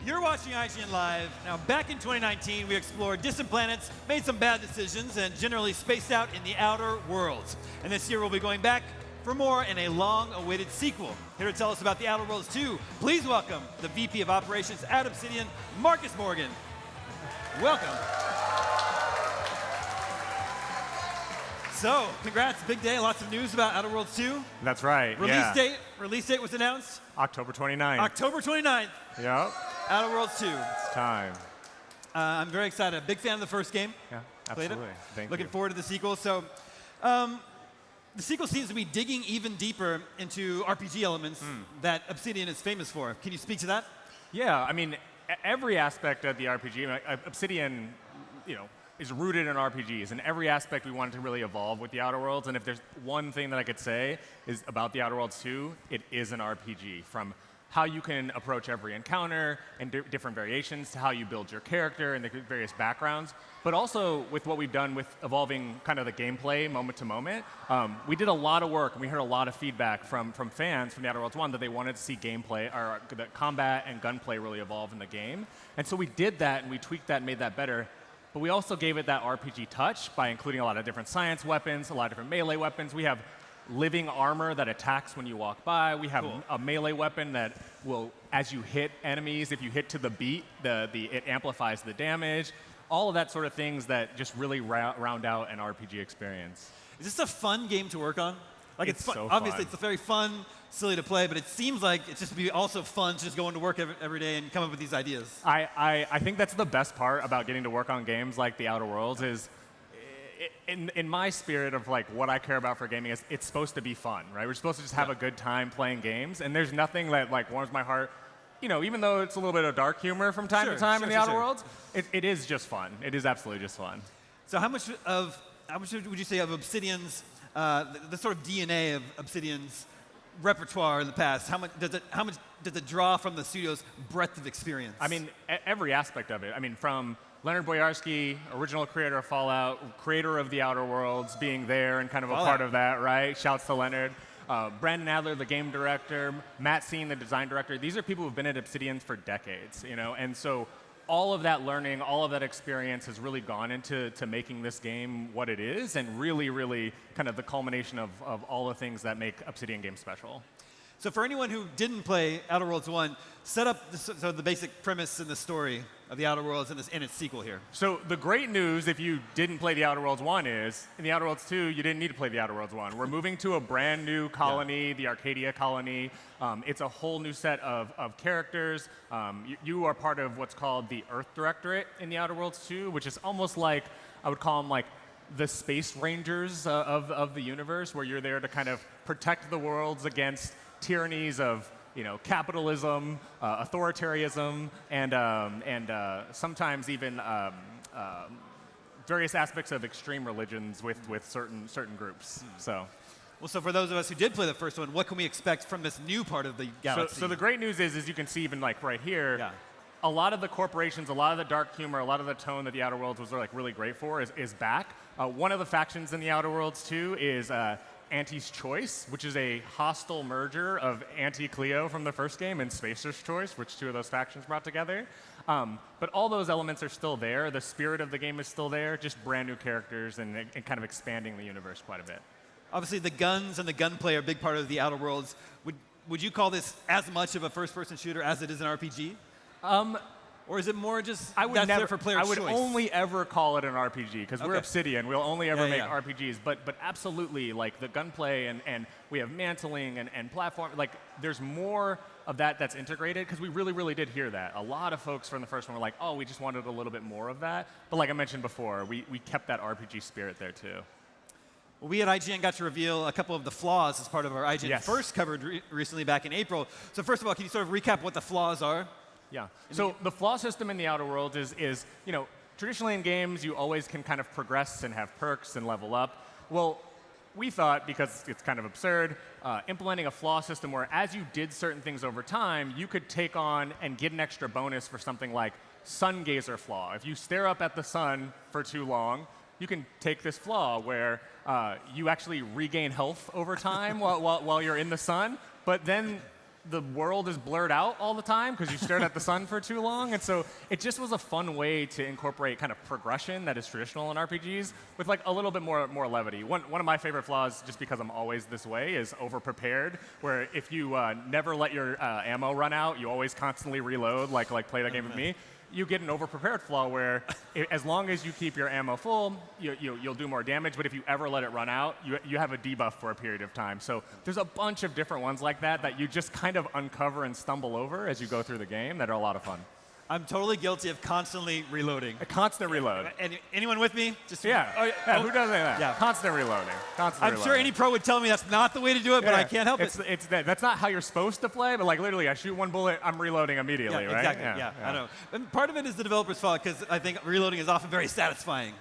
You're watching IGN Live. Now, back in 2019, we explored distant planets, made some bad decisions, and generally spaced out in the outer worlds. And this year, we'll be going back for more in a long-awaited sequel. Here to tell us about The Outer Worlds 2, please welcome the VP of Operations at Obsidian, Marcus Morgan. Welcome. So, congrats, big day, lots of news about Outer Worlds 2. That's right, Release date was announced? October 29th. October 29th. Yep. Outer Worlds 2. It's time. I'm very excited. A big fan of the first game. Yeah, absolutely. Thank you. Looking forward to the sequel. So, the sequel seems to be digging even deeper into RPG elements that Obsidian is famous for. Can you speak to that? Yeah, I mean, every aspect of the RPG, Obsidian, is rooted in RPGs, and every aspect we wanted to really evolve with the Outer Worlds. And if there's one thing that I could say is about the Outer Worlds 2, it is an RPG. From how you can approach every encounter and different variations to how you build your character and the various backgrounds, but also with what we've done with evolving kind of the gameplay moment to moment. We did a lot of work, and we heard a lot of feedback from fans from the Outer Worlds 1 that they wanted to see gameplay, or that combat and gunplay really evolve in the game. And so we did that, and we tweaked that and made that better. But we also gave it that RPG touch by including a lot of different science weapons, a lot of different melee weapons. We have living armor that attacks when you walk by. We have a melee weapon that will, as you hit enemies, if you hit to the beat, it amplifies the damage. All of that sort of things that just really round out an RPG experience. Is this a fun game to work on? Like it's fun. So Obviously, fun. it's very fun, silly to play, but it seems like it's just be also fun to just go into work every day and come up with these ideas. I think that's the best part about getting to work on games like The Outer Worlds is, in my spirit of like what I care about for gaming, is it's supposed to be fun, right? We're supposed to just have a good time playing games, and there's nothing that like warms my heart. Even though it's a little bit of dark humor from time to time in The Outer Worlds, it is just fun. It is absolutely just fun. So how much would you say of Obsidian's the sort of DNA of Obsidian's repertoire in the past? How much does it draw from the studio's breadth of experience? I mean, every aspect of it. I mean, from Leonard Boyarsky, original creator of Fallout, creator of The Outer Worlds, being there and kind of a part of that, right? Shouts to Leonard. Brandon Adler, the game director, Matt Seen, the design director. These are people who've been at Obsidian for decades, and so all of that learning, all of that experience has really gone into making this game what it is, and really, really kind of the culmination of all the things that make Obsidian games special. So for anyone who didn't play Outer Worlds 1, set up the basic premise and the story of the Outer Worlds and its sequel here. So the great news, if you didn't play the Outer Worlds 1, is in the Outer Worlds 2, you didn't need to play the Outer Worlds 1. We're moving to a brand new colony, the Arcadia colony. It's a whole new set of characters. You are part of what's called the Earth Directorate in the Outer Worlds 2, which is almost like, I would call them like the Space Rangers of the universe, where you're there to kind of protect the worlds against tyrannies of capitalism, authoritarianism, and sometimes even various aspects of extreme religions with certain groups. So for those of us who did play the first one, what can we expect from this new part of the galaxy? So the great news is you can see even like right here, a lot of the corporations, a lot of the dark humor, a lot of the tone that the Outer Worlds was like really great for is back. One of the factions in the Outer Worlds too is Auntie's Choice, which is a hostile merger of Auntie Cleo from the first game and Spacer's Choice, which two of those factions brought together. But all those elements are still there. The spirit of the game is still there, just brand new characters and kind of expanding the universe quite a bit. Obviously, the guns and the gunplay are a big part of the Outer Worlds. Would you call this as much of a first-person shooter as it is an RPG? Or is it more just there for player's choice? I would only ever call it an RPG, because we're Obsidian. We'll only ever make RPGs. But absolutely, like the gunplay and we have mantling and platform. Like there's more of that that's integrated, because we really, really did hear that. A lot of folks from the first one were like, oh, we just wanted a little bit more of that. But like I mentioned before, we kept that RPG spirit there too. Well, we at IGN got to reveal a couple of the flaws as part of our IGN First covered recently back in April. So first of all, can you sort of recap what the flaws are? Yeah. So the flaw system in the Outer Worlds is traditionally in games, you always can kind of progress and have perks and level up. Well, we thought, because it's kind of absurd, implementing a flaw system where as you did certain things over time, you could take on and get an extra bonus for something like Sun Gazer Flaw. If you stare up at the sun for too long, you can take this flaw where you actually regain health over time while you're in the sun, but then the world is blurred out all the time because you stared at the sun for too long. And so it just was a fun way to incorporate kind of progression that is traditional in RPGs with like a little bit more levity. One of my favorite flaws, just because I'm always this way, is over-prepared, where if you never let your ammo run out, you always constantly reload, like play that game with me. You get an over-prepared flaw where as long as you keep your ammo full, you'll do more damage, but if you ever let it run out, you have a debuff for a period of time. So there's a bunch of different ones like that you just kind of uncover and stumble over as you go through the game that are a lot of fun. I'm totally guilty of constantly reloading. A constant reload. Anyone with me? Who doesn't that? Yeah. Constant reloading. I'm sure any pro would tell me that's not the way to do it, but I can't help it. That's not how you're supposed to play, but like literally, I shoot one bullet, I'm reloading immediately, right? Exactly. Yeah, I know. And part of it is the developer's fault because I think reloading is often very satisfying.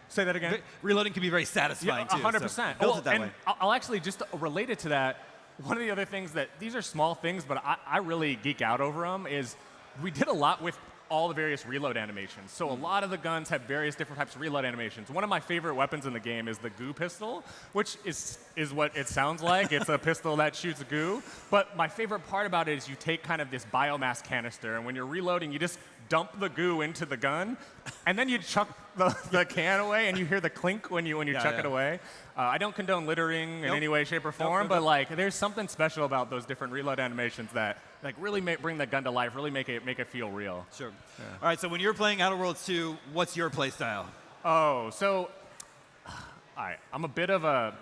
Say that again. Reloading can be very satisfying too. 100%. So built it that way. I'll actually just relate it to that. One of the other things that these are small things, but I really geek out over them is we did a lot with all the various reload animations. So a lot of the guns have various different types of reload animations. One of my favorite weapons in the game is the goo pistol, which is what it sounds like. It's a pistol that shoots goo. But my favorite part about it is you take kind of this biomass canister, and when you're reloading, you just dump the goo into the gun, and then you chuck the can away, and you hear the clink when you chuck it away. I don't condone littering in any way, shape, or form, but like there's something special about those different reload animations that like really bring the gun to life, really make it feel real. Sure. Yeah. All right. So when you're playing Outer Worlds 2, what's your play style? Oh, so I'm a bit of a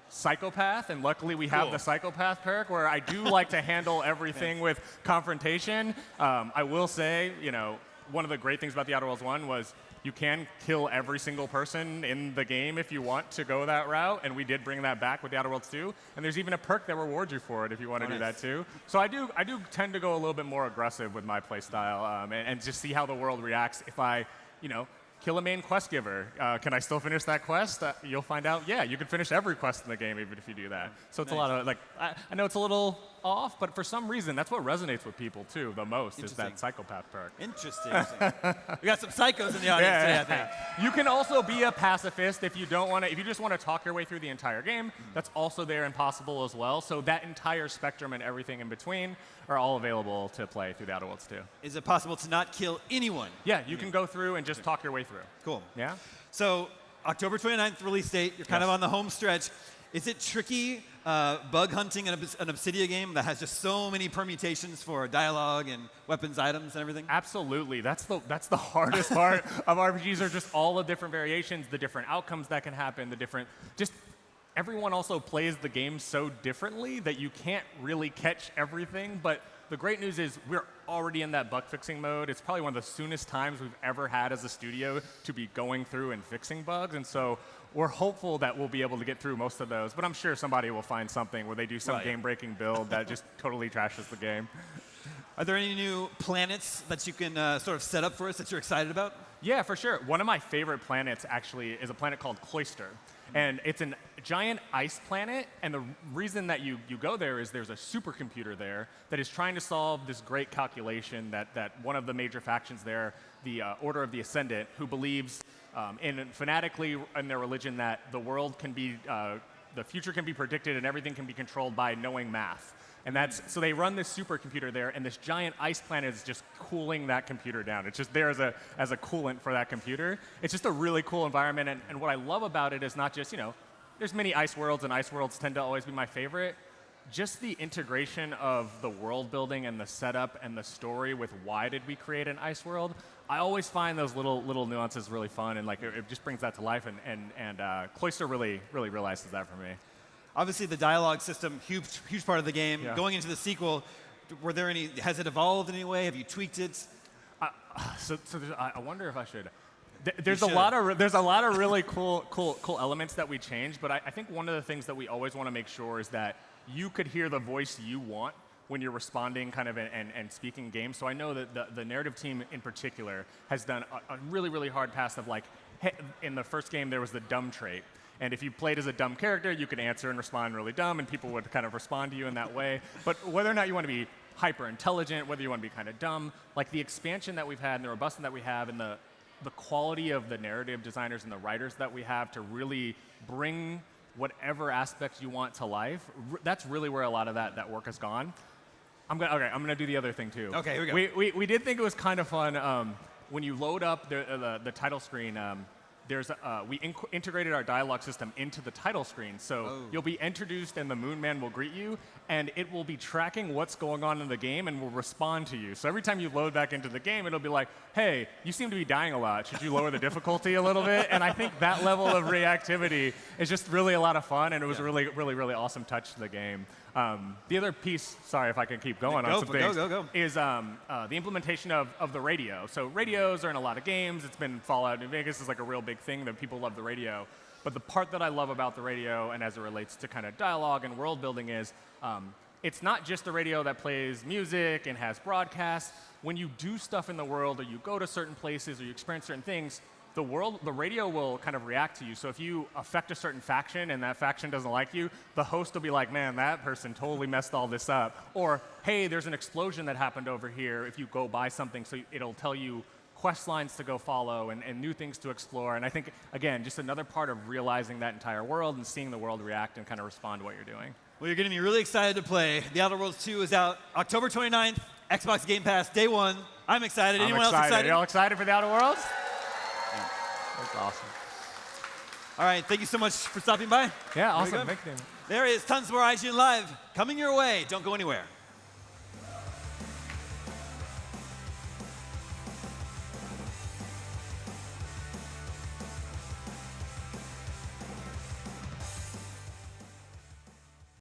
psychopath, and luckily we have the psychopath perk where I do like to handle everything with confrontation. I will say, one of the great things about the Outer Worlds 1 was you can kill every single person in the game if you want to go that route, and we did bring that back with the Outer Worlds 2. And there's even a perk that rewards you for it if you want to do that too. So I do tend to go a little bit more aggressive with my play style and just see how the world reacts if I, kill a main quest giver. Can I still finish that quest? You'll find out, yeah, you can finish every quest in the game even if you do that. So it's a lot of, I know it's a little off, but for some reason, that's what resonates with people, too, the most, is that psychopath perk. Interesting. We got some psychos in the audience today, I think. You can also be a pacifist if you don't want to, if you just want to talk your way through the entire game, that's also there and possible as well. So that entire spectrum and everything in between are all available to play through the Outer Worlds 2. Is it possible to not kill anyone? Yeah, you can go through and just talk your way through. Cool. Yeah? So October 29th release date, you're kind of on the home stretch. Is it tricky bug hunting an Obsidian game that has just so many permutations for dialogue and weapons, items, and everything? Absolutely. That's the hardest part of RPGs are just all the different variations, the different outcomes that can happen, the different everyone also plays the game so differently that you can't really catch everything. But the great news is we're already in that bug fixing mode. It's probably one of the soonest times we've ever had as a studio to be going through and fixing bugs. And so we're hopeful that we'll be able to get through most of those. But I'm sure somebody will find something where they do some game-breaking build that just totally trashes the game. Are there any new planets that you can sort of set up for us that you're excited about? Yeah, for sure. One of my favorite planets actually is a planet called Cloister. And it's a giant ice planet, and the reason that you go there is there's a supercomputer there that is trying to solve this great calculation that one of the major factions there, the Order of the Ascendant, who believes fanatically in their religion that the world can be, the future can be predicted and everything can be controlled by knowing math. And so they run this supercomputer there, and this giant ice planet is just cooling that computer down. It's just there as a coolant for that computer. It's just a really cool environment, and what I love about it is not just, there's many ice worlds, and ice worlds tend to always be my favorite. Just the integration of the world building and the setup and the story with why did we create an ice world. I always find those little nuances really fun, and it just brings that to life, and Cloister really realizes that for me. Obviously, the dialogue system, huge part of the game. Yeah. Going into the sequel, has it evolved in any way? Have you tweaked it? I wonder if I should. There's a lot of really cool elements that we changed, but I think one of the things that we always want to make sure is that you could hear the voice you want when you're responding kind of and speaking games. So I know that the narrative team in particular has done a really hard pass of hey, in the first game there was the dumb trait. And if you played as a dumb character, you could answer and respond really dumb, and people would kind of respond to you in that way. But whether or not you want to be hyper intelligent, whether you want to be kind of dumb, the expansion that we've had and the robustness that we have and the quality of the narrative designers and the writers that we have to really bring whatever aspects you want to life, that's really where a lot of that work has gone. I'm gonna do the other thing too. Okay, here we go. We did think it was kind of fun when you load up the title screen. We integrated our dialogue system into the title screen, so you'll be introduced and the Moon Man will greet you, and it will be tracking what's going on in the game and will respond to you. So every time you load back into the game, it'll be like, hey, you seem to be dying a lot. Should you lower the difficulty a little bit? And I think that level of reactivity is just really a lot of fun, and it was a really, really, really awesome touch to the game. The other piece, sorry if I can keep going on some things, is the implementation of the radio. So radios are in a lot of games. It's been Fallout New Vegas is like a real big thing that people love the radio. But the part that I love about the radio, and as it relates to kind of dialogue and world building, is it's not just a radio that plays music and has broadcasts. When you do stuff in the world, or you go to certain places, or you experience certain things, the radio will kind of react to you. So if you affect a certain faction and that faction doesn't like you, the host will be like, man, that person totally messed all this up. Or, hey, there's an explosion that happened over here if you go buy something, so it'll tell you quest lines to go follow and new things to explore. And I think, again, just another part of realizing that entire world and seeing the world react and kind of respond to what you're doing. Well, you're going to be really excited to play. The Outer Worlds 2 is out October 29th, Xbox Game Pass, day one. I'm excited. Anyone else excited? Y'all excited for the Outer Worlds? Yeah. That's awesome. All right, thank you so much for stopping by. Yeah, awesome. Thank you. There is tons more IGN Live coming your way. Don't go anywhere.